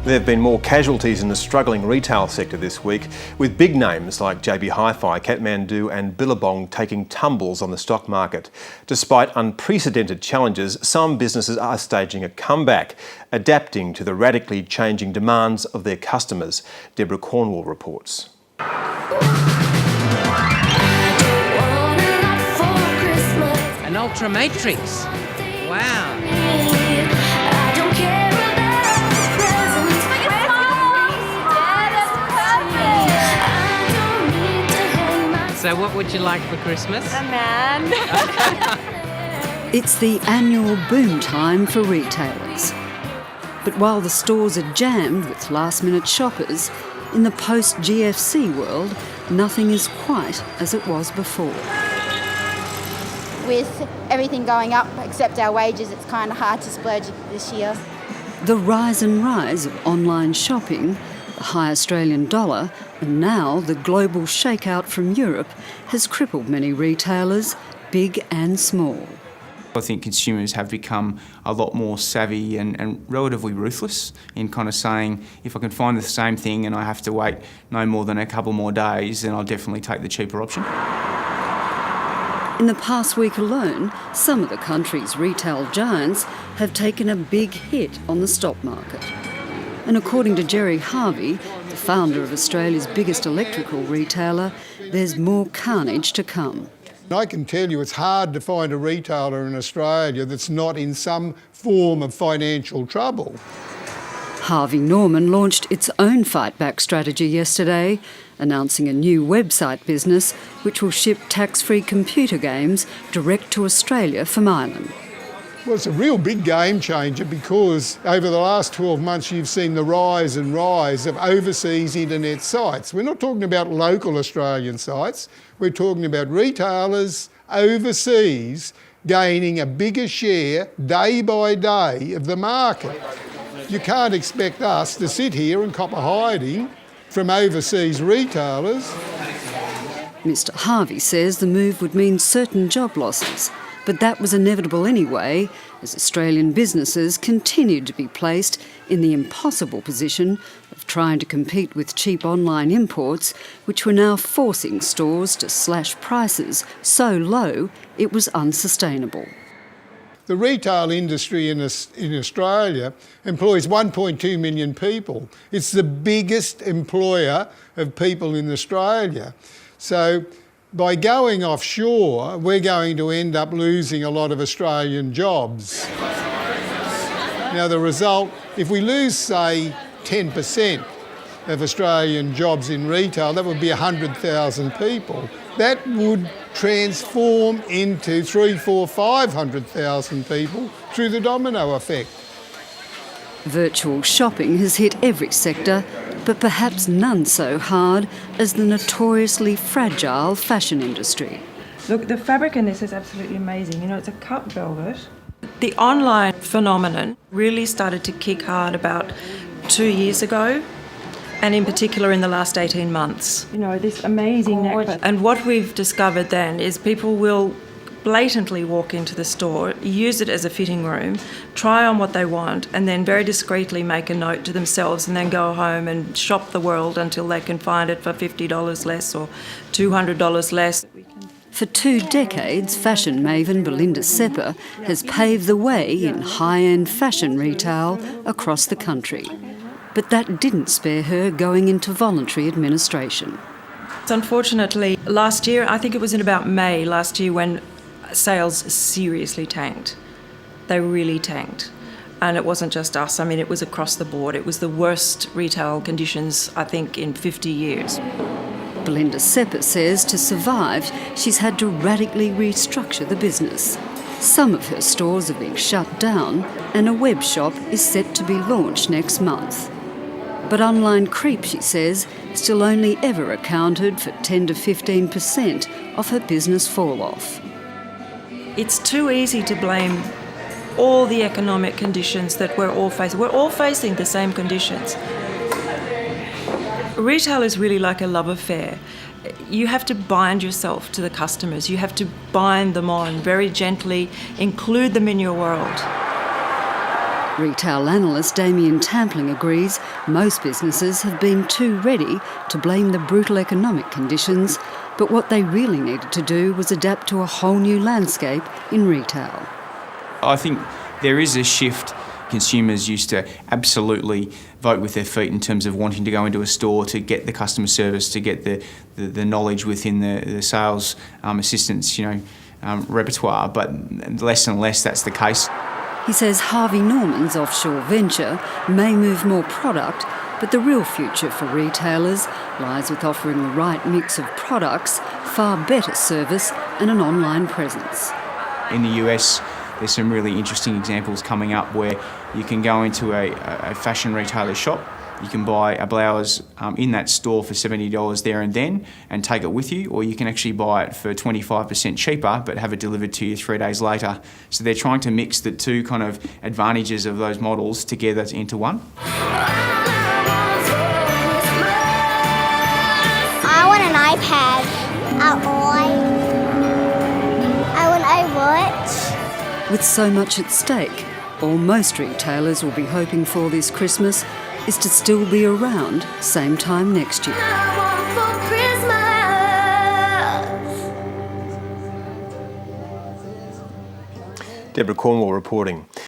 There have been more casualties in the struggling retail sector this week, with big names like JB Hi-Fi, Kathmandu and Billabong taking tumbles on the stock market. Despite unprecedented challenges, some businesses are staging a comeback, adapting to the radically changing demands of their customers. Deborah Cornwall reports. An Ultra Matrix. Wow. So what would you like for Christmas? A man. It's the annual boom time for retailers. But while the stores are jammed with last-minute shoppers, in the post-GFC world, nothing is quite as it was before. With everything going up except our wages, it's kind of hard to splurge this year. The rise and rise of online shopping, the high Australian dollar, and now the global shakeout from Europe has crippled many retailers, big and small. I think consumers have become a lot more savvy and relatively ruthless in kind of saying, if I can find the same thing and I have to wait no more than a couple more days, then I'll definitely take the cheaper option. In the past week alone, some of the country's retail giants have taken a big hit on the stock market. And according to Gerry Harvey, the founder of Australia's biggest electrical retailer, there's more carnage to come. I can tell you it's hard to find a retailer in Australia that's not in some form of financial trouble. Harvey Norman launched its own fight-back strategy yesterday, announcing a new website business which will ship tax-free computer games direct to Australia from Ireland. Well, it's a real big game changer because over the last 12 months you've seen the rise and rise of overseas internet sites. We're not talking about local Australian sites, we're talking about retailers overseas gaining a bigger share day by day of the market. You can't expect us to sit here and cop a hiding from overseas retailers. Mr. Harvey says the move would mean certain job losses, but that was inevitable anyway, as Australian businesses continued to be placed in the impossible position of trying to compete with cheap online imports, which were now forcing stores to slash prices so low it was unsustainable. The retail industry in Australia employs 1.2 million people. It's the biggest employer of people in Australia. So by going offshore, we're going to end up losing a lot of Australian jobs. Now the result, if we lose, say, 10% of Australian jobs in retail, that would be 100,000 people. That would transform into 500,000 people through the domino effect. Virtual shopping has hit every sector, but perhaps none so hard as the notoriously fragile fashion industry. Look, the fabric in this is absolutely amazing. You know, it's a cut velvet. The online phenomenon really started to kick hard about 2 years ago, and in particular in the last 18 months. You know, this amazing necklet. And what we've discovered then is people will blatantly walk into the store, use it as a fitting room, try on what they want, and then very discreetly make a note to themselves and then go home and shop the world until they can find it for $50 less or $200 less. For 2 decades, fashion maven Belinda Sepper has paved the way in high-end fashion retail across the country. But that didn't spare her going into voluntary administration. Unfortunately, last year, I think it was in about May last year when sales seriously tanked. They really tanked. And it wasn't just us, I mean, it was across the board. It was the worst retail conditions, I think, in 50 years. Belinda Sepper says to survive, she's had to radically restructure the business. Some of her stores have been shut down and a web shop is set to be launched next month. But online creep, she says, still only ever accounted for 10 to 15% of her business fall-off. It's too easy to blame all the economic conditions that we're all facing. We're all facing the same conditions. Retail is really like a love affair. You have to bind yourself to the customers. You have to bind them on very gently, include them in your world. Retail analyst Damien Tampling agrees most businesses have been too ready to blame the brutal economic conditions, but what they really needed to do was adapt to a whole new landscape in retail. I think there is a shift. Consumers used to absolutely vote with their feet in terms of wanting to go into a store to get the customer service, to get the knowledge within the sales assistants, repertoire, but less and less that's the case. He says Harvey Norman's offshore venture may move more product, but the real future for retailers lies with offering the right mix of products, far better service and an online presence. In the US, there's some really interesting examples coming up where you can go into a fashion retailer shop, you can buy a blouse in that store for $70 there and then and take it with you, or you can actually buy it for 25% cheaper but have it delivered to you 3 days later. So they're trying to mix the two kind of advantages of those models together into one. I want an iPad. I want a watch. With so much at stake, all most retailers will be hoping for this Christmas is to still be around same time next year. Deborah, Cornwall reporting.